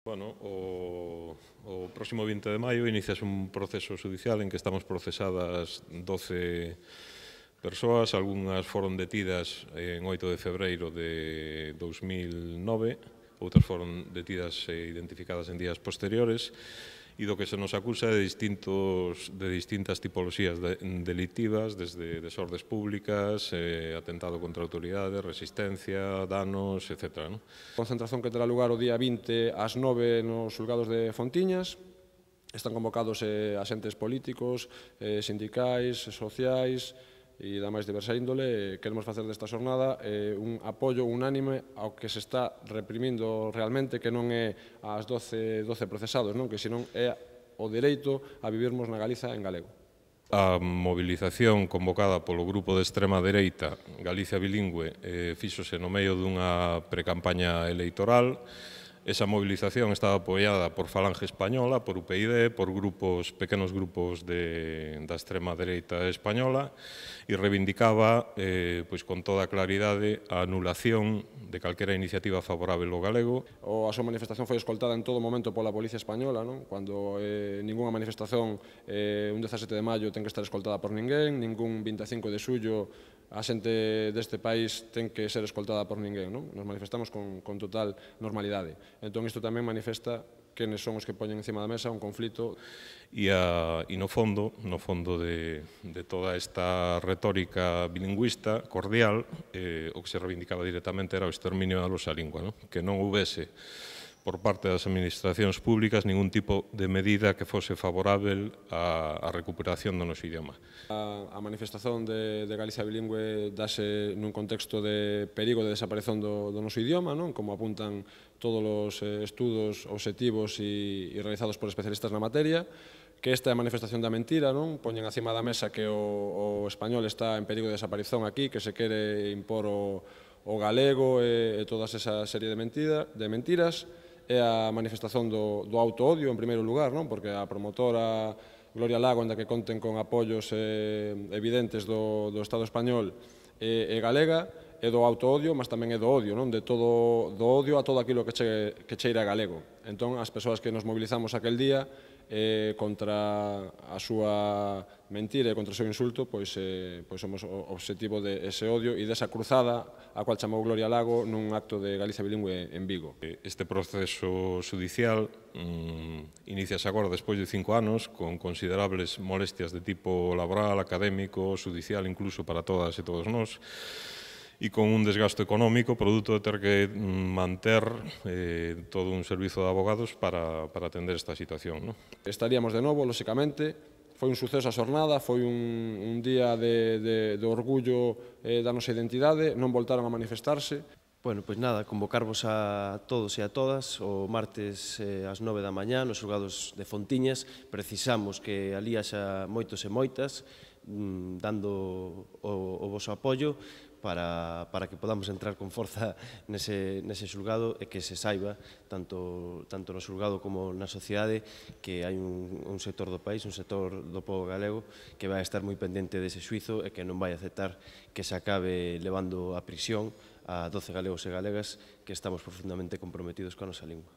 Bueno, o próximo 20 de maio inicias un proceso judicial en que estamos procesadas 12 persoas, algunhas foron detidas en 8 de febreiro de 2009, outras foron detidas e identificadas en días posteriores, e do que se nos acusa de distintas tipoloxías delictivas, desde desordes públicas, atentado contra a autoridade, resistencia, danos, etc. Concentración que terá lugar o día 20 ás 9 nos xulgados de Fontiñas. Están convocados asentes políticos, sindicais, sociais e da máis diversa índole. Queremos facer desta xornada un apoio unánime ao que se está reprimindo realmente, que non é as 12 procesados, que senón é o dereito a vivirmos na Galiza en galego. A movilización convocada polo grupo de extrema dereita Galicia Bilingüe fíxose no medio dunha precampaña electoral. Esa movilización estaba apoiada por Falange Española, por UPyD, por pequenos grupos da extrema dereita española e reivindicaba con toda claridade a anulación de calquera iniciativa favorável ao galego. A súa manifestación foi escoltada en todo momento pola Policía Española, cando ningunha manifestación un 17 de maio ten que estar escoltada por ninguén, ningún 25 de xullo a xente deste país ten que ser escoltada por ninguén. Nos manifestamos con total normalidade. Entón, isto tamén manifesta quenes son os que poñen encima da mesa un conflito. E no fondo de toda esta retórica bilingüista cordial, o que se reivindicaba directamente era o exterminio da nosa lingua, que non houbese por parte das administracións públicas ningún tipo de medida que fose favorável á recuperación do noso idioma. A manifestación de Galicia Bilingüe dáse nun contexto de perigo de desaparición do noso idioma, como apuntan todos os estudos obxectivos e realizados por especialistas na materia, que esta é a manifestación da mentira, poñen acima da mesa que o español está en perigo de desaparición aquí, que se quere impor o galego e toda esa serie de mentiras. É a manifestación do autoodio, en primeiro lugar, porque a promotora Gloria Lago, ainda que conten con apoios evidentes do Estado español, é galega, é do autoodio, mas tamén é do odio, do odio a todo aquilo que cheira galego. Entón, as persoas que nos mobilizamos aquel día contra a súa mentira e contra o seu insulto, pois somos o obxectivo dese odio e desa cruzada a cual chamou Gloria Lago nun acto de Galicia Bilingüe en Vigo. Este proceso judicial iniciase agora despois de 5 anos, con considerables molestias de tipo laboral, académico, judicial, incluso para todas e todos nós, e con un desgasto económico, produto de ter que manter todo un servizo de abogados para atender esta situación. Estaríamos de novo, lóxicamente. Foi un suceso a xornada, foi un día de orgullo da nosa identidade, non voltaron a manifestarse. Bueno, pois nada, convocarvos a todos e a todas o martes ás 9 da mañá nos xulgados de Fontiñas. Precisamos que ali haxa moitos e moitas dando o voso apoio para que podamos entrar con forza nese xulgado e que se saiba, tanto no xulgado como na sociedade, que hai un sector do país, un sector do pobo galego, que vai estar moi pendente dese xuizo e que non vai aceptar que se acabe levando a prisión a 12 galegos e galegas que estamos profundamente comprometidos coa nosa lingua.